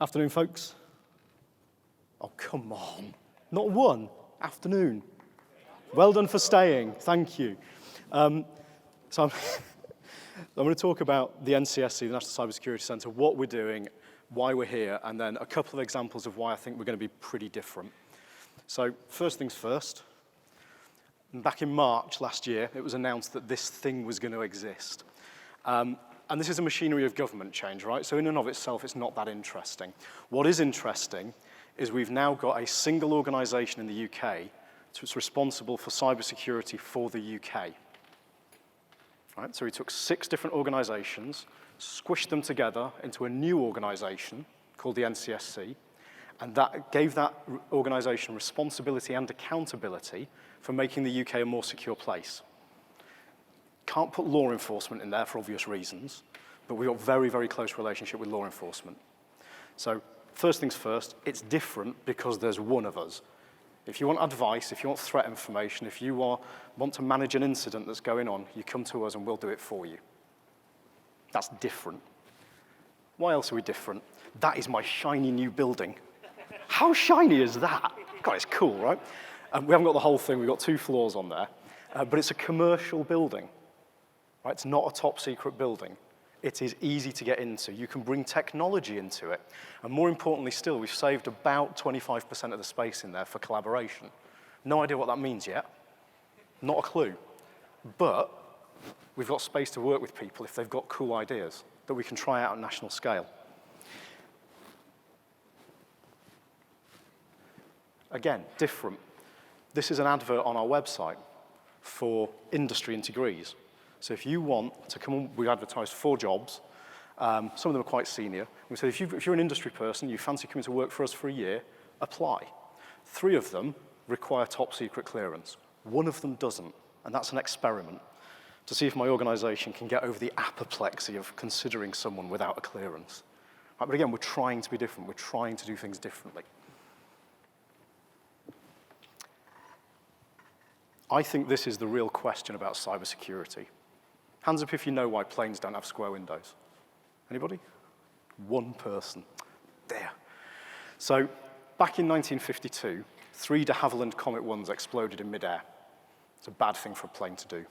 Afternoon, folks. Oh, come on. Not one. Afternoon. Well done for staying. Thank you. So I'm going to talk about the NCSC, the National Cybersecurity Centre, what we're doing, why we're here, and then a couple of examples of why I think we're going to be pretty different. So first things first. Back in March last year, it was announced that this thing was going to exist. And this is a machinery of government change, right? So in and of itself, it's not that interesting. What is interesting is we've now got a single organisation in the UK that's responsible for cybersecurity for the UK. Right? So we took 6 different organisations, squished them together into a new organisation called the NCSC, and that gave that organisation responsibility and accountability for making the UK a more secure place. Can't put law enforcement in there for obvious reasons, but we've got a very, very close relationship with law enforcement. So first things first, it's different because there's one of us. If you want advice, if you want threat information, if you want to manage an incident that's going on, you come to us and we'll do it for you. That's different. Why else are we different? That is my shiny new building. How shiny is that? God, it's cool, right? We haven't got the whole thing. We've got 2 floors on there, but it's a commercial building. Right? It's not a top secret building. It is easy to get into. You can bring technology into it. And more importantly still, we've saved about 25% of the space in there for collaboration. No idea what that means yet. Not a clue. But we've got space to work with people if they've got cool ideas that we can try out on national scale. Again, different. This is an advert on our website for industry integrees. So if you want to come on, we advertised 4 jobs. Some of them are quite senior. We said, if you're an industry person, you fancy coming to work for us for a year, apply. 3 of them require top secret clearance. 1 of them doesn't, and that's an experiment to see if my organization can get over the apoplexy of considering someone without a clearance. Right, but again, we're trying to be different. We're trying to do things differently. I think this is the real question about cybersecurity. Hands up if you know why planes don't have square windows. Anybody? 1 person. There. So back in 1952, 3 de Havilland Comet 1s exploded in midair. It's a bad thing for a plane to do.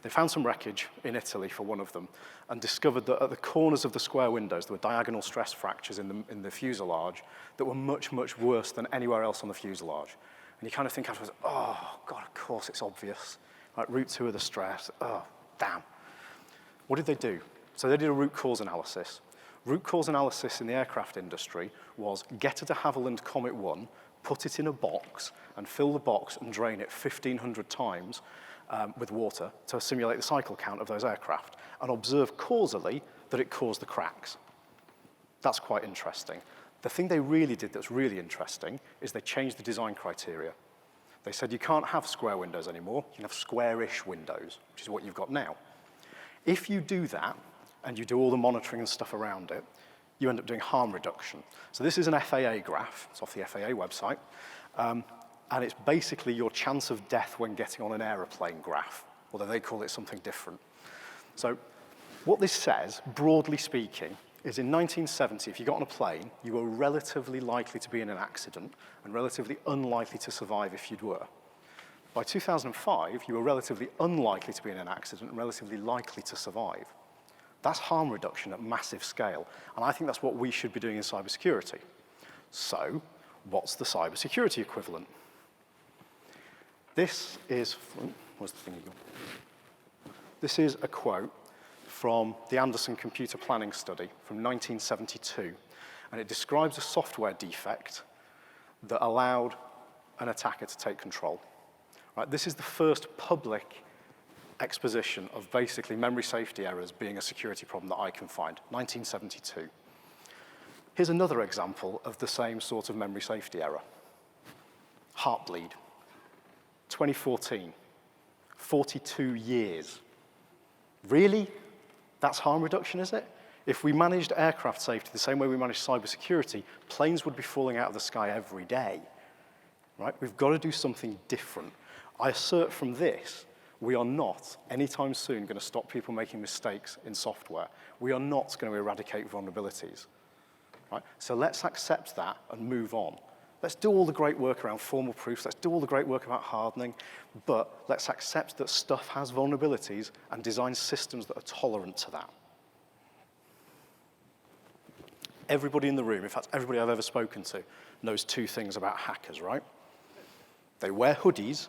They found some wreckage in Italy for one of them and discovered that at the corners of the square windows, there were diagonal stress fractures in the fuselage that were much, much worse than anywhere else on the fuselage. And you kind of think afterwards, oh, God, of course it's obvious. Like root 2 of the stress, oh, damn. What did they do? So they did a root cause analysis. Root cause analysis in the aircraft industry was get a de Havilland Comet 1, put it in a box, and fill the box and drain it 1,500 times with water to simulate the cycle count of those aircraft, and observe causally that it caused the cracks. That's quite interesting. The thing they really did that's really interesting is they changed the design criteria. They said you can't have square windows anymore, you can have square-ish windows, which is what you've got now. If you do that, and you do all the monitoring and stuff around it, you end up doing harm reduction. So this is an FAA graph, it's off the FAA website, and it's basically your chance of death when getting on an aeroplane graph, although they call it something different. So what this says, broadly speaking, is in 1970, if you got on a plane, you were relatively likely to be in an accident and relatively unlikely to survive if you were. By 2005, you were relatively unlikely to be in an accident and relatively likely to survive. That's harm reduction at massive scale, and I think that's what we should be doing in cybersecurity. So, what's the cybersecurity equivalent? This is, where's the thing you got? This is a quote from the Anderson Computer Planning Study from 1972, and it describes a software defect that allowed an attacker to take control. Right, this is the first public exposition of basically memory safety errors being a security problem that I can find, 1972. Here's another example of the same sort of memory safety error. Heartbleed, 2014, 42 years. Really? That's harm reduction, is it? If we managed aircraft safety the same way we manage cybersecurity, planes would be falling out of the sky every day. Right? We've got to do something different. I assert from this, we are not, anytime soon, going to stop people making mistakes in software. We are not going to eradicate vulnerabilities. right? So let's accept that and move on. Let's do all the great work around formal proofs. Let's do all the great work about hardening. But let's accept that stuff has vulnerabilities and design systems that are tolerant to that. Everybody in the room, in fact, everybody I've ever spoken to, knows two things about hackers, right? They wear hoodies,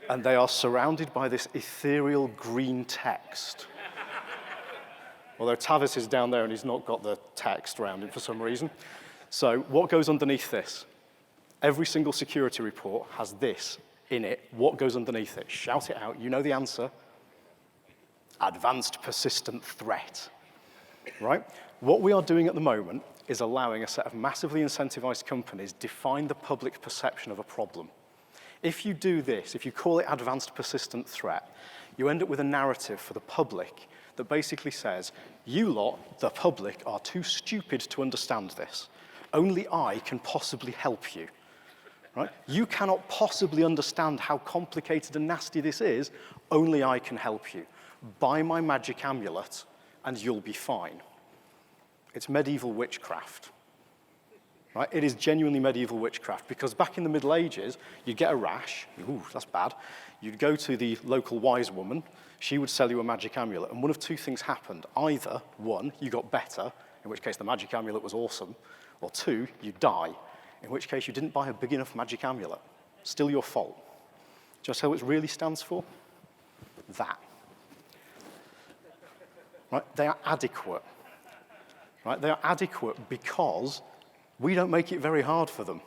and they are surrounded by this ethereal green text. Although Tavis is down there and he's not got the text around him for some reason. So what goes underneath this? Every single security report has this in it. What goes underneath it? Shout it out. You know the answer. Advanced persistent threat, right? What we are doing at the moment is allowing a set of massively incentivized companies define the public perception of a problem. If you do this, if you call it advanced persistent threat, you end up with a narrative for the public that basically says, you lot, the public, are too stupid to understand this. Only I can possibly help you. Right? You cannot possibly understand how complicated and nasty this is. Only I can help you. Buy my magic amulet, and you'll be fine. It's medieval witchcraft. Right? It is genuinely medieval witchcraft, because back in the Middle Ages, you'd get a rash. Ooh, that's bad. You'd go to the local wise woman. She would sell you a magic amulet, and one of two things happened. Either, one, you got better, in which case the magic amulet was awesome, or two, you die, in which case you didn't buy a big enough magic amulet. Still your fault. Do you know what it really stands for? That. Right? They are adequate. Right? They are adequate because we don't make it very hard for them.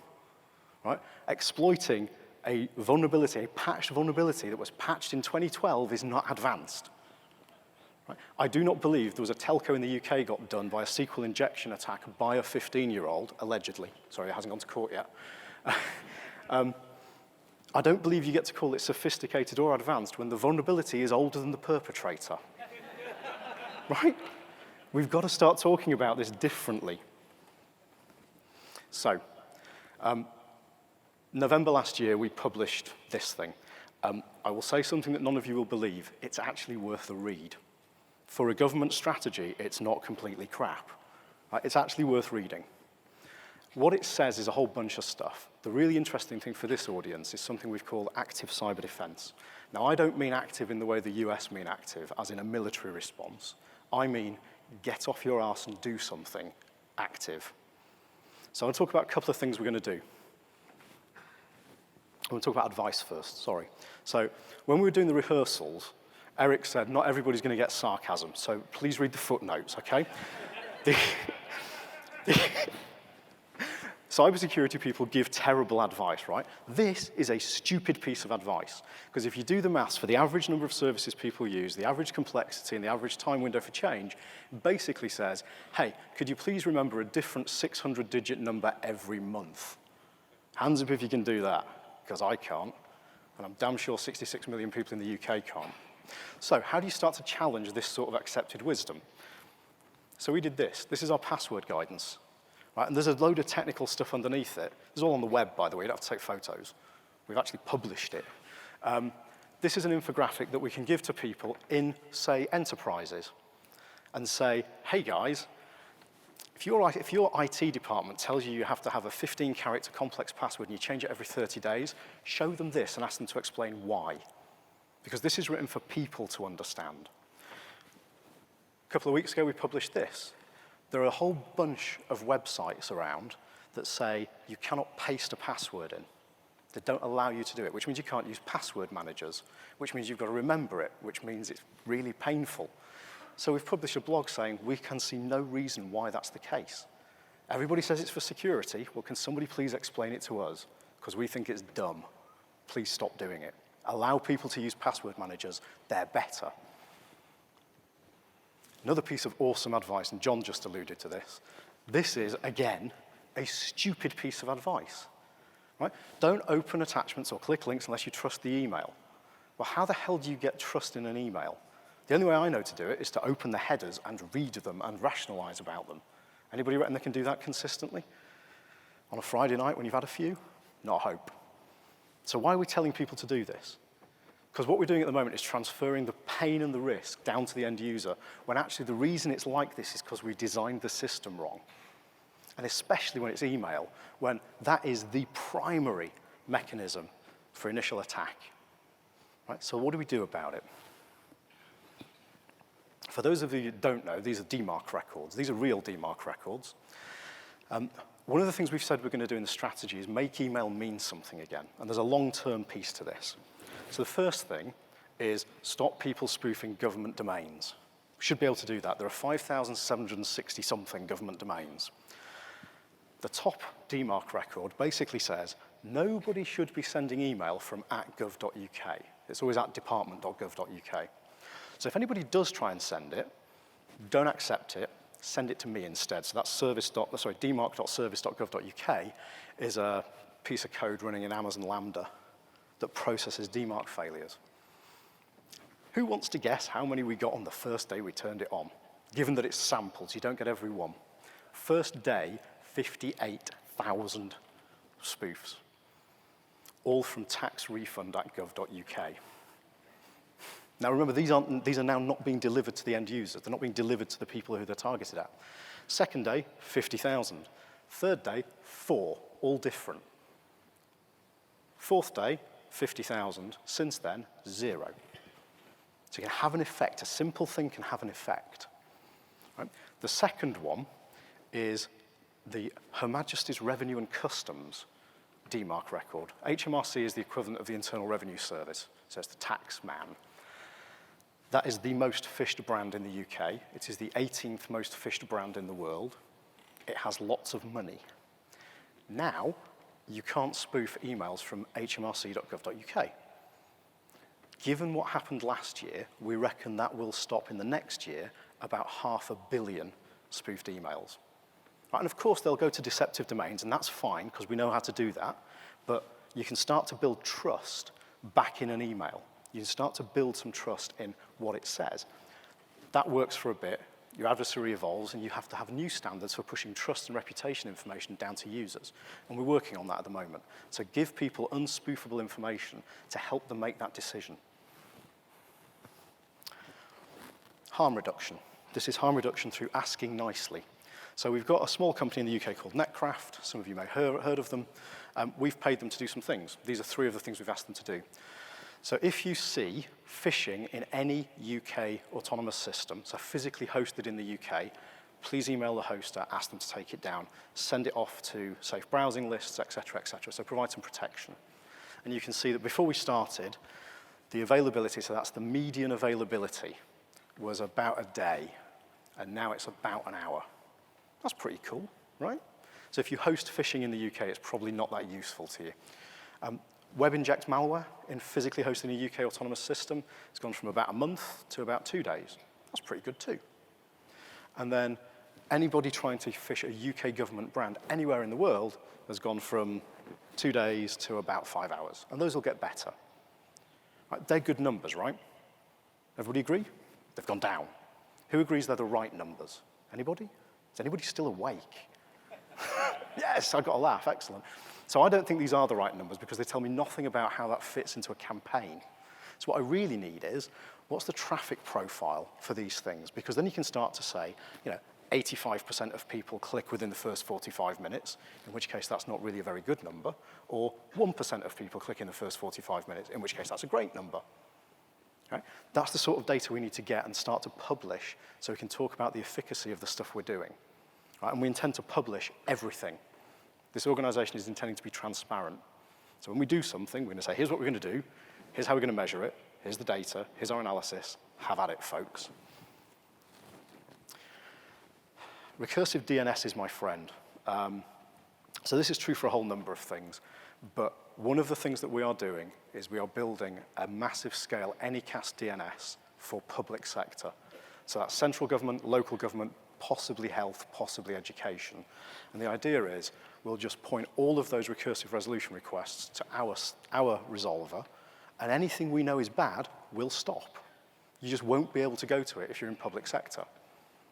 Right? Exploiting a vulnerability, a patched vulnerability that was patched in 2012 is not advanced. Right? I do not believe there was a telco in the UK got done by a SQL injection attack by a 15-year-old, allegedly. Sorry, it hasn't gone to court yet. I don't believe you get to call it sophisticated or advanced when the vulnerability is older than the perpetrator. Right? We've got to start talking about this differently. So, November last year, we published this thing. I will say something that none of you will believe. It's actually worth a read. For a government strategy, it's not completely crap. Right? It's actually worth reading. What it says is a whole bunch of stuff. The really interesting thing for this audience is something we've called active cyber defense. Now, I don't mean active in the way the US mean active, as in a military response. I mean get off your arse and do something active. So I'll talk about a couple of things we're going to do. I'm going to talk about advice first, sorry. So when we were doing the rehearsals, Eric said, not everybody's going to get sarcasm, so please read the footnotes, okay? Cybersecurity people give terrible advice, right? This is a stupid piece of advice, because if you do the maths for the average number of services people use, the average complexity, and the average time window for change, it basically says, hey, could you please remember a different 600-digit number every month? Hands up if you can do that, because I can't, and I'm damn sure 66 million people in the UK can't. So how do you start to challenge this sort of accepted wisdom? So we did this. This is our password guidance. Right? And there's a load of technical stuff underneath it. This is all on the web, by the way. You don't have to take photos. We've actually published it. This is an infographic that we can give to people in, say, enterprises and say, hey, guys, if your IT department tells you have to have a 15-character complex password and you change it every 30 days, show them this and ask them to explain why. Because this is written for people to understand. A couple of weeks ago, we published this. There are a whole bunch of websites around that say you cannot paste a password in. They don't allow you to do it, which means you can't use password managers, which means you've got to remember it, which means it's really painful. So we've published a blog saying we can see no reason why that's the case. Everybody says it's for security. Well, can somebody please explain it to us? Because we think it's dumb. Please stop doing it. Allow people to use password managers. They're better. Another piece of awesome advice, and John just alluded to this. This is, again, a stupid piece of advice. Right? Don't open attachments or click links unless you trust the email. Well, how the hell do you get trust in an email? The only way I know to do it is to open the headers and read them and rationalize about them. Anybody reckon they can do that consistently? On a Friday night when you've had a few? Not a hope. So why are we telling people to do this? Because what we're doing at the moment is transferring the pain and the risk down to the end user, when actually the reason it's like this is because we designed the system wrong. and especially when it's email, when that is the primary mechanism for initial attack. Right? So what do we do about it? For those of you who don't know, these are Demark records. These are real Demark records. One of the things we've said we're going to do in the strategy is make email mean something again, and there's a long-term piece to this. So the first thing is stop people spoofing government domains. We should be able to do that. There are 5,760-something government domains. The top Demark record basically says nobody should be sending email from @gov.uk. It's always at department.gov.uk. So if anybody does try and send it, don't accept it, send it to me instead. So that's demark.service.gov.uk is a piece of code running in Amazon Lambda that processes Demark failures. Who wants to guess how many we got on the first day we turned it on? Given that it's samples, you don't get every one. First day, 58,000 spoofs, all from taxrefund.gov.uk. Now remember, these are now not being delivered to the end users. They're not being delivered to the people who they're targeted at. Second day, 50,000. Third day, 4, all different. Fourth day, 50,000. Since then, 0. So you can have an effect. A simple thing can have an effect. Right? The second one is the Her Majesty's Revenue and Customs Demark record. HMRC is the equivalent of the Internal Revenue Service, so it's the tax man. That is the most fished brand in the UK. It is the 18th most fished brand in the world. It has lots of money. Now, you can't spoof emails from hmrc.gov.uk. Given what happened last year, we reckon that will stop in the next year about 500 million spoofed emails. Right, and of course, they'll go to deceptive domains, and that's fine, because we know how to do that. But you can start to build trust back in an email. You can start to build some trust in what it says. That works for a bit. Your adversary evolves, and you have to have new standards for pushing trust and reputation information down to users. And we're working on that at the moment. So give people unspoofable information to help them make that decision. Harm reduction. This is harm reduction through asking nicely. So we've got a small company in the UK called Netcraft. Some of you may have heard of them. We've paid them to do some things. These are 3 of the things we've asked them to do. So if you see phishing in any UK autonomous system, so physically hosted in the UK, please email the hoster, ask them to take it down, send it off to safe browsing lists, et cetera, so provide some protection. And you can see that before we started, the availability, so that's the median availability, was about a day, and now it's about an hour. That's pretty cool, right? So if you host phishing in the UK, it's probably not that useful to you. Web inject malware in physically hosting a UK autonomous system has gone from about a month to about 2 days. That's pretty good too. And then anybody trying to phish a UK government brand anywhere in the world has gone from 2 days to about 5 hours. And those will get better. Right, they're good numbers, right? Everybody agree? They've gone down. Who agrees they're the right numbers? Anybody? Is anybody still awake? Yes, I got a laugh, excellent. So I don't think these are the right numbers because they tell me nothing about how that fits into a campaign. So what I really need is, what's the traffic profile for these things? Because then you can start to say, 85% of people click within the first 45 minutes, in which case that's not really a very good number, or 1% of people click in the first 45 minutes, in which case that's a great number. Right? That's the sort of data we need to get and start to publish so we can talk about the efficacy of the stuff we're doing. Right? And we intend to publish everything. This organization is intending to be transparent. So when we do something, we're going to say, here's what we're going to do, here's how we're going to measure it, here's the data, here's our analysis, have at it, folks. Recursive DNS is my friend. So this is true for a whole number of things, but one of the things that we are doing is we are building a massive scale Anycast DNS for public sector. So that's central government, local government, possibly health, possibly education. And the idea is we'll just point all of those recursive resolution requests to our resolver, and anything we know is bad will stop. You just won't be able to go to it if you're in public sector.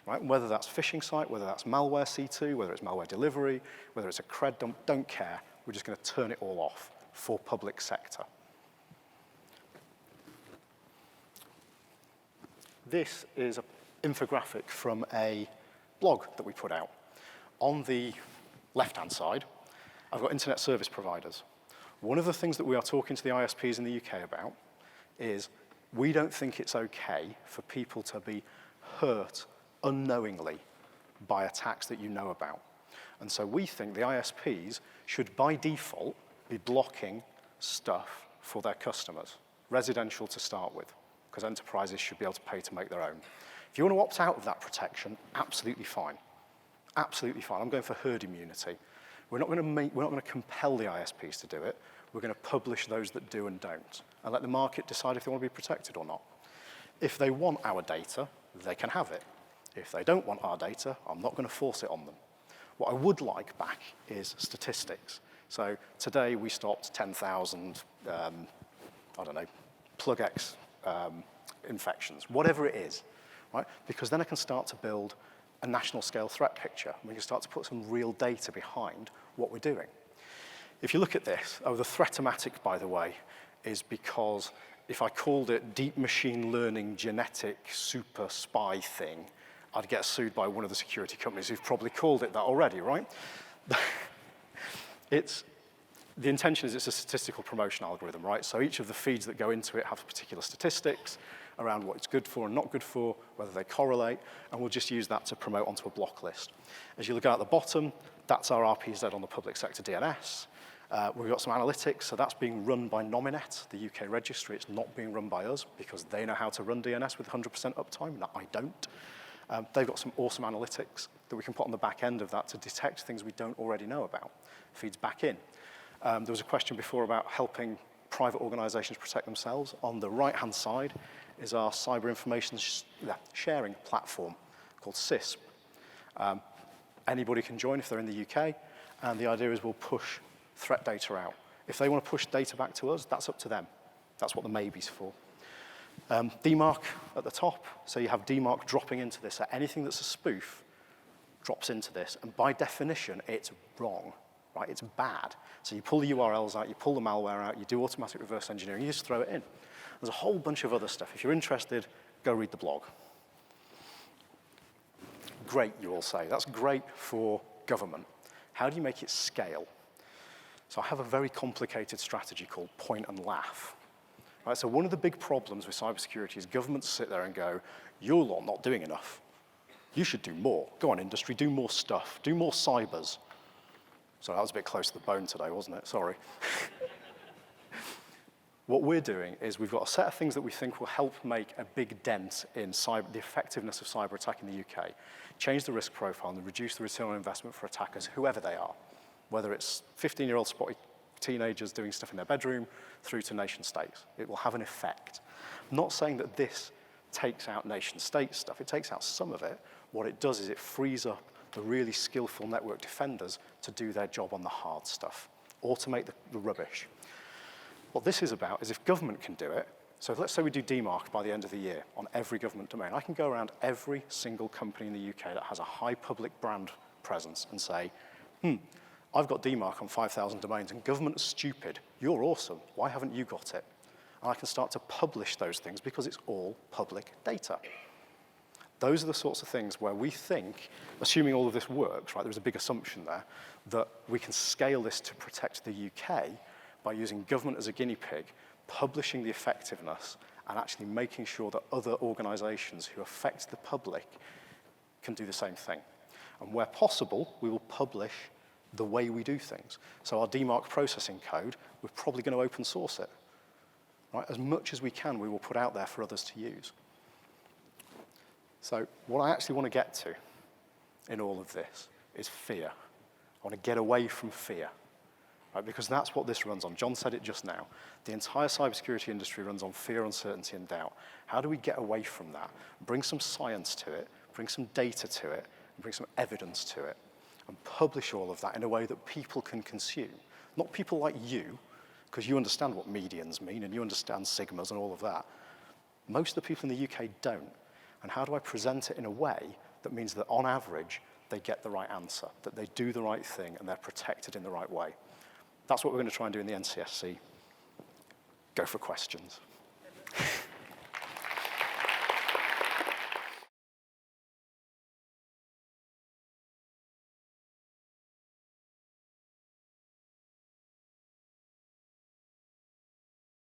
Right? Whether that's phishing site, whether that's malware C2, whether it's malware delivery, whether it's a cred dump, don't care. We're just going to turn it all off for public sector. This is an infographic from a blog that we put out. On the Left-hand side, I've got internet service providers. One of the things that we are talking to the ISPs in the UK about is we don't think it's okay for people to be hurt unknowingly by attacks that you know about. And so we think the ISPs should, by default, be blocking stuff for their customers, residential to start with, because enterprises should be able to pay to make their own. If you want to opt out of that protection, absolutely fine. Absolutely fine. I'm going for herd immunity. We're not going to compel the ISPs to do it. We're going to publish those that do and don't, and let the market decide if they want to be protected or not. If they want our data, they can have it. If they don't want our data, I'm not going to force it on them. What I would like back is statistics. So today we stopped 10,000, plug-X infections, whatever it is, right? Because then I can start to build a national scale threat picture. We can start to put some real data behind what we're doing. If you look at this, the threat-o-matic, by the way, is because if I called it deep machine learning genetic super spy thing, I'd get sued by one of the security companies who've probably called it that already, right? The intention is it's a statistical promotion algorithm, right? So each of the feeds that go into it have particular statistics around what it's good for and not good for, whether they correlate, and we'll just use that to promote onto a block list. As you look out at the bottom, that's our RPZ on the public sector DNS. We've got some analytics, so that's being run by Nominet, the UK registry. It's not being run by us because they know how to run DNS with 100% uptime, and I don't. They've got some awesome analytics that we can put on the back end of that to detect things we don't already know about. Feeds back in. There was a question before about helping private organizations protect themselves. On the right-hand side is our cyber information sharing platform called CISP. Anybody can join if they're in the UK, and the idea is we'll push threat data out. If they want to push data back to us, that's up to them. That's what the maybe's for. Demark at the top, so you have Demark dropping into this. So anything that's a spoof drops into this, and by definition, it's wrong, right? It's bad. So you pull the URLs out, you pull the malware out, you do automatic reverse engineering, you just throw it in. There's a whole bunch of other stuff. If you're interested, go read the blog. Great, you all say. That's great for government. How do you make it scale? So I have a very complicated strategy called point and laugh. Right, so one of the big problems with cybersecurity is governments sit there and go, you're lot not doing enough. You should do more. Go on, industry, do more stuff. Do more cybers. So that was a bit close to the bone today, wasn't it? Sorry. What we're doing is we've got a set of things that we think will help make a big dent in the effectiveness of cyber attack in the UK, change the risk profile and reduce the return on investment for attackers, whoever they are, whether it's 15-year-old spotty teenagers doing stuff in their bedroom through to nation states. It will have an effect. I'm not saying that this takes out nation state stuff. It takes out some of it. What it does is it frees up the really skillful network defenders to do their job on the hard stuff, automate the rubbish. What this is about is if government can do it, so let's say we do Demark by the end of the year on every government domain. I can go around every single company in the UK that has a high public brand presence and say, I've got Demark on 5,000 domains and government is stupid. You're awesome. Why haven't you got it? And I can start to publish those things because it's all public data. Those are the sorts of things where we think, assuming all of this works, right, there's a big assumption there, that we can scale this to protect the UK by using government as a guinea pig, publishing the effectiveness, and actually making sure that other organizations who affect the public can do the same thing. And where possible, we will publish the way we do things. So our Demark processing code, we're probably going to open source it. Right? As much as we can, we will put out there for others to use. So what I actually want to get to in all of this is fear. I want to get away from fear. Right, because that's what this runs on. John said it just now. The entire cybersecurity industry runs on fear, uncertainty, and doubt. How do we get away from that? Bring some science to it, bring some data to it, and bring some evidence to it, and publish all of that in a way that people can consume. Not people like you, because you understand what medians mean, and you understand sigmas and all of that. Most of the people in the UK don't. And how do I present it in a way that means that, on average, they get the right answer, that they do the right thing, and they're protected in the right way? That's what we're going to try and do in the NCSC. Go for questions.